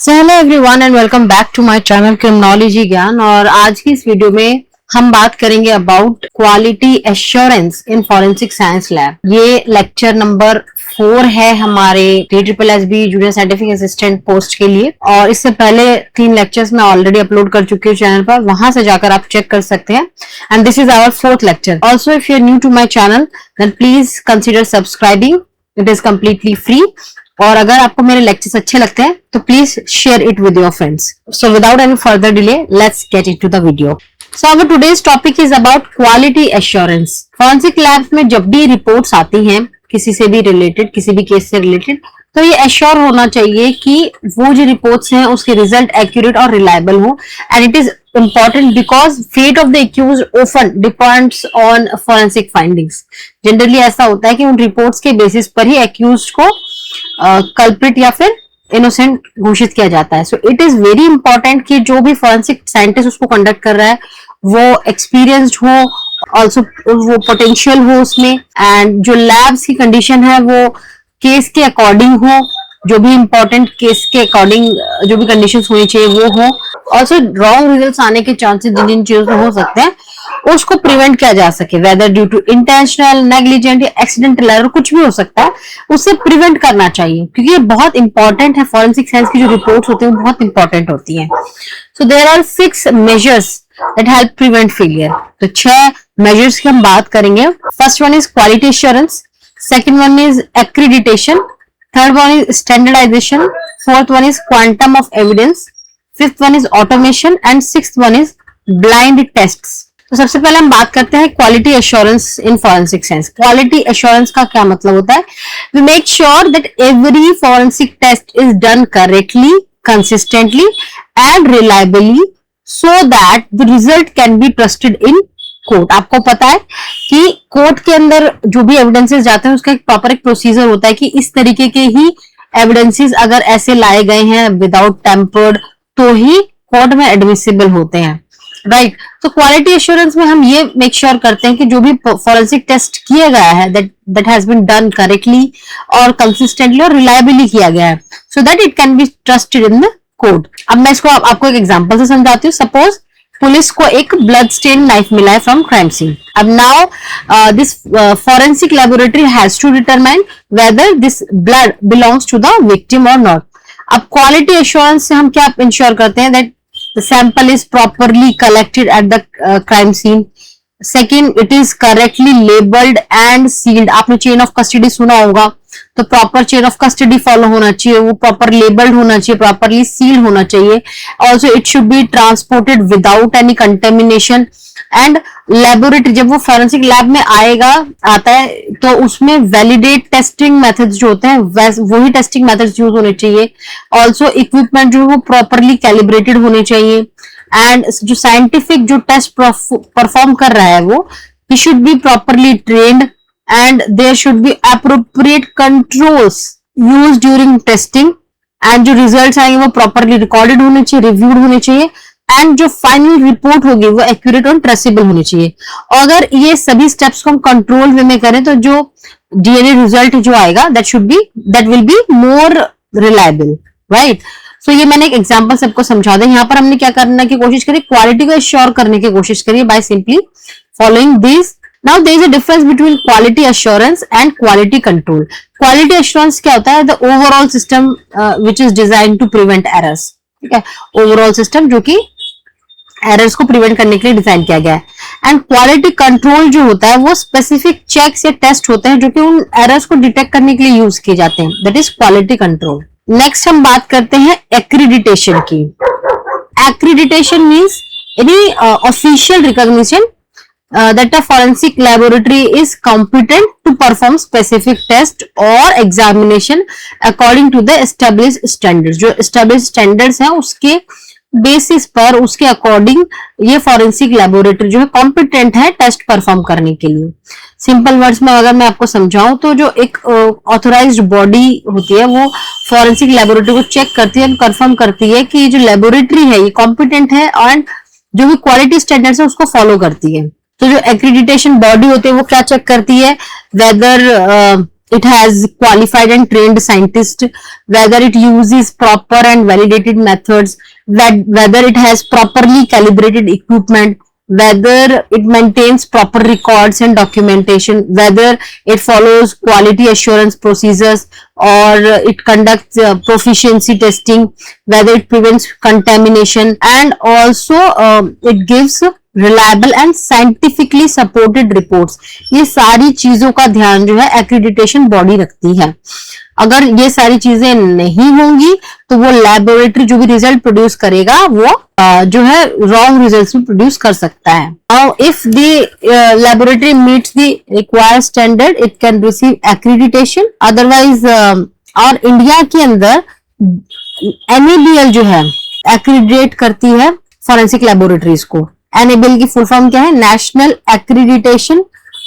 So hello everyone and welcome back to my channel criminology Gyan. और आज की इस वीडियो में हम बात करेंगे about quality assurance in forensic science lab. ये लेक्चर नंबर 4 है हमारे TSSB junior scientific assistant post के लिए। और इससे पहले 3 लेक्चर्स मैं ऑलरेडी अपलोड कर चुकी हूँ चैनल पर, वहां से जाकर आप चेक कर सकते हैं। And this is our 4th lecture. Also if you are new to my channel then please consider subscribing, it is completely free. और अगर आपको मेरे लेक्चर्स अच्छे लगते हैं तो please share it with your friends. So without any further delay let's get into the video. So our today's topic is about quality assurance. Forensic labs में जब भी रिपोर्ट्स आती हैं किसी से भी रिलेटेड, किसी भी केस से रिलेटेड, तो ये एश्योर होना चाहिए कि वो जो रिपोर्ट्स हैं उसके रिजल्ट एक्यूरेट और रिलायबल हो। And it is important because fate of the accused often depends on forensic findings. Generally ऐसा होता है कि उन रिपोर्ट्स के बेसिस पर ही एक्यूज्ड को कल्प्रिट या फिर इनोसेंट घोषित किया जाता है। So it is very important कि जो भी फॉरेंसिक साइंटिस्ट उसको कंडक्ट कर रहा है वो एक्सपीरियंस्ड हो, ऑल्सो वो पोटेंशियल हो उसमें, एंड जो लैब्स की कंडीशन है वो केस के अकॉर्डिंग हो, जो भी इंपॉर्टेंट केस के अकॉर्डिंग जो भी कंडीशंस होनी चाहिए वो हो। ऑल्सो रॉन्ग रिजल्ट्स आने के चांसेस जिन जिन चीजों से हो सकते हैं उसको प्रिवेंट किया जा सके, whether due to intentional, negligent या एक्सीडेंटल एरर, कुछ भी हो सकता है, उससे प्रिवेंट करना चाहिए क्योंकि ये बहुत इंपॉर्टेंट है। फॉरेंसिक साइंस की जो रिपोर्ट्स होती है वो बहुत इंपॉर्टेंट होती है। So there are 6 measures that help prevent failure. तो 6 मेजर्स की हम बात करेंगे। First one is quality assurance, second one is accreditation, third one is standardization, fourth one is quantum of evidence, fifth one is automation and sixth one is blind tests. तो सबसे पहले हम बात करते हैं quality assurance in forensic science. Quality assurance का क्या मतलब होता है? We make sure that every forensic test is done correctly, consistently and reliably so that the result can be trusted in court. आपको पता है कि कोर्ट के अंदर जो भी एविडेंसेस जाते हैं उसका एक प्रॉपर एक प्रोसीजर होता है कि इस तरीके के ही एविडेंसेस अगर ऐसे लाए गए हैं विदाउट टेम्पर्ड तो ही कोर्ट में एडमिसिबल होते हैं, राइट। तो क्वालिटी एश्योरेंस में हम ये मेक श्योर करते हैं कि जो भी फॉरेंसिक टेस्ट किया गया है that has been done correctly और कंसिस्टेंटली और रिलायबली किया गया है, so that it can be trusted in the court. अब मैं इसको आपको एक एग्जांपल से समझाती हूँ। सपोज पुलिस को एक ब्लड स्टेन नाइफ मिला है फ्रॉम क्राइम सीन। अब now this forensic laboratory has to determine whether this blood belongs to the victim और नॉट। अब क्वालिटी एश्योरेंस से हम क्या इंश्योर करते हैं? That the sample is properly collected at the crime scene. Second, it is correctly labelled and sealed. आपने chain of custody सुना होगा, तो proper chain of custody follow होना चाहिए, वो प्रॉपर लेबल्ड होना चाहिए, प्रॉपरली सील्ड होना चाहिए। Also it should be transported without any contamination. And laboratory जब वो फॉरेंसिक लैब में आता है तो उसमें वैलिडेट टेस्टिंग मेथड्स जो होते हैं वही टेस्टिंग मेथड्स यूज होने चाहिए। ऑल्सो इक्विपमेंट जो है वो प्रॉपरली कैलिब्रेटेड होने चाहिए। एंड जो साइंटिफिक जो टेस्ट परफॉर्म कर रहा है वो he should be properly trained and there should be appropriate controls used during testing and जो results आएंगे वो properly recorded होने चाहिए, reviewed होने चाहिए and जो final report होगी वो accurate और traceable होनी चाहिए। अगर ये सभी steps को हम control way में करें तो जो DNA result जो आएगा that will be more reliable, right? So ये मैंने एक एग्जांपल सबको समझा दिया। यहाँ पर हमने क्या करने की कोशिश करी? क्वालिटी को एश्योर करने की कोशिश करी by simply following these. Now there is a difference between quality assurance and quality control. Quality assurance क्या होता है? The overall system which is designed to prevent errors. ठीक है, overall system जो कि errors को prevent करने के लिए डिजाइन किया गया है। And quality control जो होता है वो specific checks या टेस्ट होते हैं जो कि उन errors को डिटेक्ट करने के लिए यूज किए जाते हैं। That is quality control. Next हम बात करते हैं accreditation की। Accreditation means any official recognition that a forensic laboratory is competent to perform specific test or examination according to the established standards. जो established standards हैं उसके बेसिस पर, उसके अकॉर्डिंग ये फॉरेंसिक लेबोरेटरी जो है कॉम्पिटेंट है टेस्ट परफॉर्म करने के लिए। सिंपल वर्ड्स में अगर मैं आपको समझाऊं तो जो एक ऑथोराइज्ड बॉडी होती है वो फॉरेंसिक लेबोरेटरी को चेक करती है, कंफर्म करती है कि ये जो लेबोरेटरी है ये कॉम्पिटेंट है और जो भी क्वालिटी स्टैंडर्ड्स है उसको फॉलो करती है। तो जो एक्रीडिटेशन बॉडी होती है वो क्या चेक करती है? Whether it has qualified and trained scientists, whether it uses proper and validated methods, whether it has properly calibrated equipment, whether it maintains proper records and documentation, whether it follows quality assurance procedures, or it conducts proficiency testing, whether it prevents contamination, and also it gives reliable and scientifically supported reports. ये सारी चीजों का ध्यान जो है accreditation body रखती है। अगर ये सारी चीजें नहीं होंगी तो वो लैबोरेटरी जो भी रिजल्ट प्रोड्यूस करेगा वो जो है रॉन्ग रिजल्ट्स भी प्रोड्यूस कर सकता है। Now if the laboratory meets the required standard it can receive accreditation, otherwise और इंडिया के अंदर NABL जो है एक्रेडिटेट करती है फॉरेंसिक लैबोरेटरीज को। NABL की फुल फॉर्म क्या है? National accreditation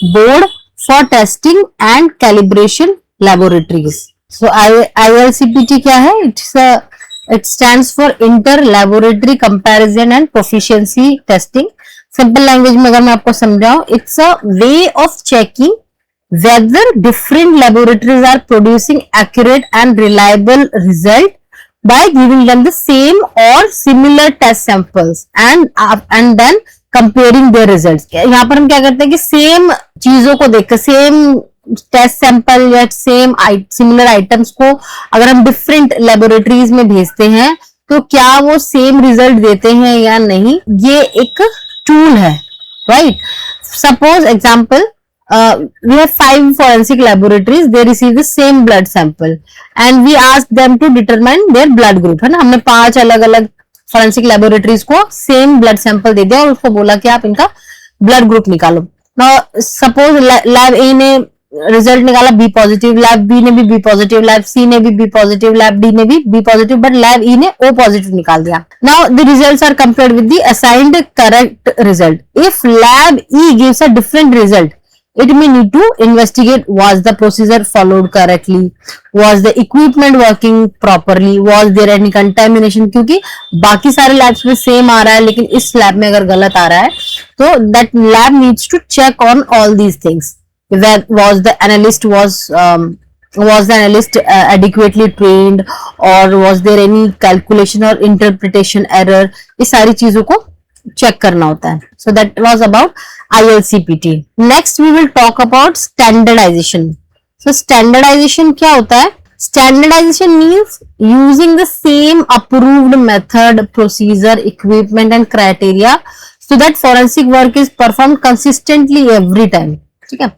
board for testing and calibration laboratories. So ILCPT क्या है? It stands for inter laboratory comparison and proficiency testing. Simple language में अगर मैं आपको समझाऊं, it's a way of checking whether different laboratories are producing accurate and reliable result by giving them the same or similar test samples and then comparing their results। यहाँ पर हम क्या करते हैं कि सेम चीजों को देखकर, सेम टेस्ट सैंपल या सेम सिमिलर आइटम्स को अगर हम डिफरेंट लेबोरेटरीज में भेजते हैं तो क्या वो सेम रिजल्ट देते हैं या नहीं, ये एक टूल है, right. Suppose example, we have 5 forensic laboratories, they receive the same blood sample and we ask them to determine their blood group, है ना। हमने 5 अलग अलग forensic laboratories को same blood sample दे दिया और उसको बोला कि आप इनका blood group निकालो। Now suppose lab A ने रिजल्ट निकाला B पॉजिटिव, लैब B ने भी B पॉजिटिव, लैब C ने भी B पॉजिटिव, लैब D ने भी B positive, but lab E ने O पॉजिटिव निकाल दिया। Now the results are compared with the assigned correct result. If lab E gives a different result, it may need to investigate, was the procedure followed correctly, was the equipment working properly, was there any contamination, क्योंकि बाकी सारे labs में same आ रहा है लेकिन इस lab में अगर गलत आ रहा है तो that lab needs to check on all these things। Was the analyst adequately trained, or was there any calculation or interpretation error, इस सारी चीजों को चेक करना होता है। So that was about ILCPT। Next we will talk about standardisation. So standardisation क्या होता है? Standardisation means using the same approved method, procedure, equipment and criteria so that forensic work is perform consistently every time. ठीक है,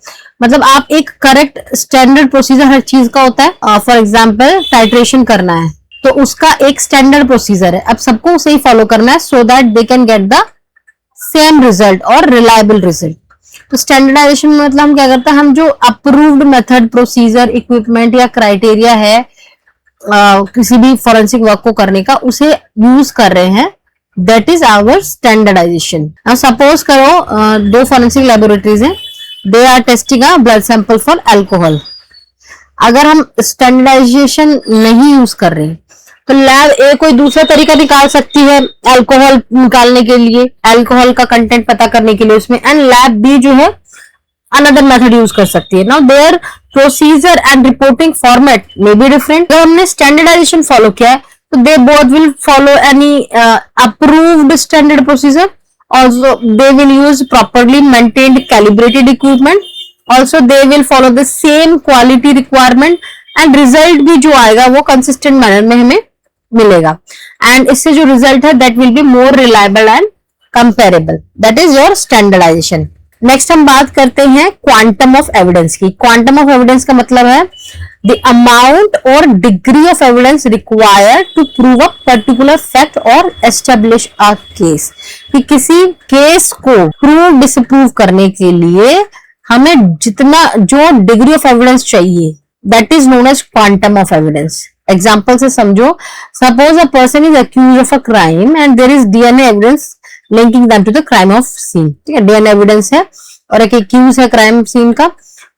मतलब आप एक correct standard procedure हर चीज का होता है। फॉर एग्जाम्पल टाइट्रेशन करना है तो उसका एक स्टैंडर्ड प्रोसीजर है, अब सबको उसे ही फॉलो करना है so that they can get the same result और रिलायबल रिजल्ट। तो स्टैंडर्डाइजेशन में मतलब हम क्या करते हैं, हम जो अप्रूव्ड मेथड, प्रोसीजर, इक्विपमेंट या क्राइटेरिया है किसी भी फॉरेंसिक वर्क को करने का, उसे यूज कर रहे हैं, दैट इज आवर स्टैंडर्डाइजेशन। अब सपोज करो 2 फॉरेंसिक लेबोरेटरीज हैं, they are testing a blood sample for alcohol. अगर हम स्टैंडर्डाइजेशन नहीं यूज कर रहे हैं तो लैब ए कोई दूसरा तरीका निकाल सकती है अल्कोहल निकालने के लिए, अल्कोहल का कंटेंट पता करने के लिए उसमें, एंड लैब बी जो है अनदर मेथड यूज कर सकती है। Now their procedure and reporting format may be different. अगर हमने स्टैंडर्डाइजेशन फॉलो किया है तो they both will follow any approved standard procedure, also they will use properly maintained calibrated equipment, also they will follow the same quality requirement, and result भी जो आएगा वो consistent manner में हमें मिलेगा, एंड इससे जो रिजल्ट है that will be more reliable and comparable. That is your standardisation. Next हम बात करते हैं क्वांटम ऑफ एविडेंस की। क्वांटम ऑफ एविडेंस का मतलब है द अमाउंट और degree of evidence required to prove a particular fact और एस्टेब्लिश अ केस। कि किसी केस को प्रूव डिसप्रूव करने के लिए हमें जितना जो डिग्री ऑफ एविडेंस चाहिए, that is known as quantum of evidence. Example से समझो, suppose a person is accuse of a crime and there is DNA evidence linking them to the crime of scene. ठीक है, DNA evidence है और एक accused है crime scene का,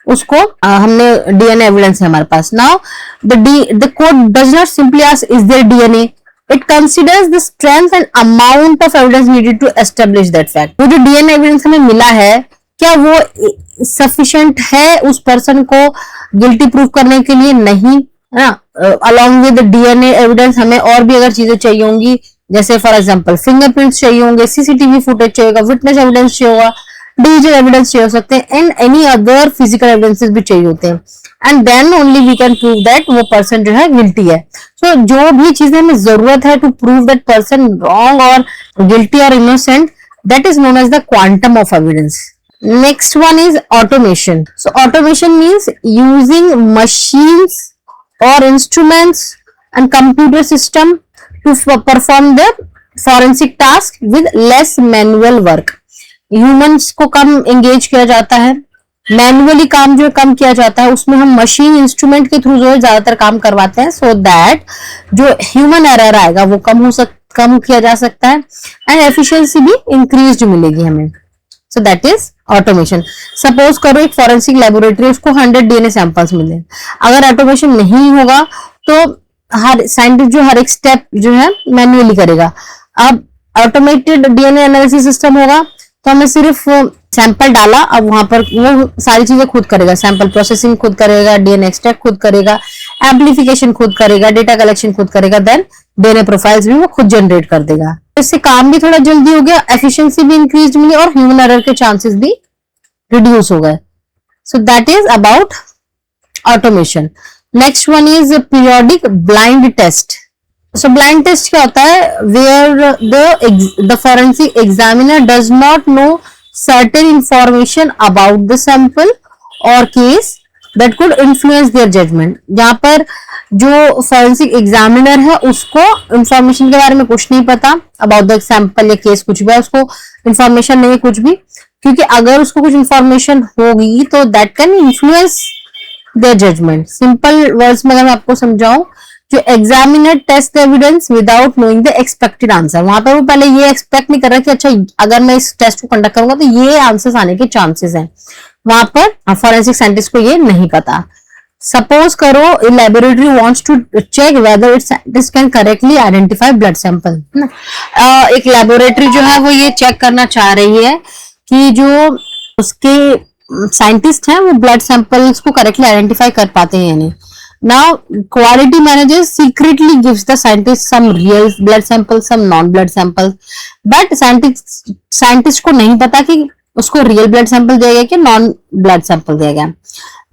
उसको हमने DNA एविडेंस है हमारे पास। Now the court does not simply ask is there DNA, it considers the strength and amount of evidence needed to establish that fact. वो जो DNA एविडेंस हमें मिला है क्या वो सफिशिएंट है उस पर्सन को गिल्टी प्रूव करने के लिए? नहीं, है ना। अलॉन्ग विद डीएनए एविडेंस हमें और भी अगर चीजें चाहिए होंगी, जैसे फॉर एग्जांपल फिंगरप्रिंट्स चाहिए होंगे, सीसीटीवी फुटेज चाहिए होगा, विटनेस एविडेंस चाहिए होगा, डिजिटल एविडेंस चाहिए हो सकते हैं, and any other physical evidences भी चाहिए होते हैं, and then only we can prove that वो पर्सन जो है गिल्टी है। सो जो भी चीजें हमें जरूरत है to prove that person wrong और गिल्टी और innocent, that is known as the quantum of evidence. Next one is automation. So automation means using machines or instruments and computer system to perform the forensic task with less manual work. Humans को कम engage किया जाता है, manually काम जो कम किया जाता है, उसमें हम मशीन इंस्ट्रूमेंट के थ्रू जो है ज्यादातर काम करवाते हैं, सो दैट जो ह्यूमन एरर आएगा वो कम किया जा सकता है, एंड एफिशिएंसी भी इंक्रीज मिलेगी हमें। सो दैट इज ऑटोमेशन। सपोज करो एक फॉरेंसिक लेबोरेटरी, उसको 100 डीएनए सैंपल्स मिले, अगर ऑटोमेशन नहीं होगा तो हर साइंटिस्ट जो हर एक स्टेप जो है मैन्युअली करेगा। अब ऑटोमेटेड डीएनए एनालिसिस सिस्टम होगा तो हमें सिर्फ सैंपल डाला, अब वहां पर वो सारी चीजें खुद करेगा, सैंपल प्रोसेसिंग खुद करेगा, डीएनए एक्सट्रैक्ट खुद करेगा, एम्प्लीफिकेशन खुद करेगा, डेटा कलेक्शन खुद करेगा, देन डीएनए प्रोफाइल्स भी वो खुद जनरेट कर देगा। इससे काम भी थोड़ा जल्दी हो गया, एफिशिएंसी भी इंक्रीज मिली और ह्यूमन एरर के चांसेस भी रिड्यूस हो गए। So that is about automation. Next one is periodic blind test. So blind test क्या होता है? Where the forensic examiner does not know certain information about the sample or case that could influence their judgment। जहां पर जो forensic examiner है उसको information के बारे में कुछ नहीं पता, अबाउट द सैंपल या केस कुछ भी है, उसको इंफॉर्मेशन नहीं है कुछ भी, क्योंकि अगर उसको कुछ इंफॉर्मेशन होगी तो that can influence their judgement. Simple words में अगर मैं आपको समझाऊं, जो examiner test evidence without knowing the expected answer, वहां पर वो पहले ये एक्सपेक्ट नहीं कर रहा कि अच्छा अगर मैं इस टेस्ट को कंडक्ट करूंगा तो ये आंसर्स आने के चांसेस हैं, वहां पर फॉरेंसिक साइंटिस्ट को ये नहीं पता। सपोज करो laboratory wants to check whether its scientist can correctly identify blood sample. एक लेबोरेटरी जो है वो ये चेक करना चाह रही है कि जो उसके साइंटिस्ट हैं वो ब्लड सैंपल्स को करेक्टली आइडेंटिफाई कर पाते हैं या नहीं। Now, quality manager secretly gives the scientist some real blood samples, some non-blood samples, but scientist को नहीं पता कि उसको real blood sample दिया गया कि non-blood sample दिया गया।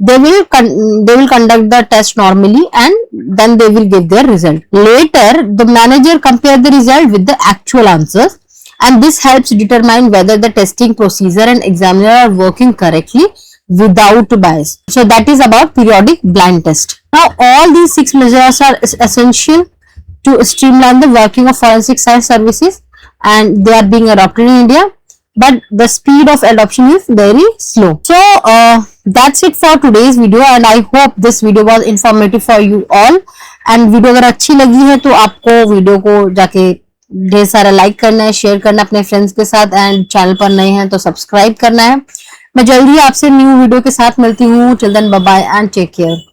They will conduct the test normally and then they will give their result. Later, the manager compare the result with the actual answers, and this helps determine whether the testing procedure and examiner are working correctly without bias. So that is about periodic blind test. Now all these 6 measures are essential to streamline the working of forensic science services, and they are being adopted in India, but the speed of adoption is very slow. So that's it for today's video, and I hope this video was informative for you all. And video अगर अच्छी लगी है तो आपको video को जाके ढेर सारा लाइक करना है, शेयर करना है अपने फ्रेंड्स के साथ, एंड चैनल पर नए हैं तो सब्सक्राइब करना है। मैं जल्दी आपसे न्यू वीडियो के साथ मिलती हूँ। Till then bye bye and take care.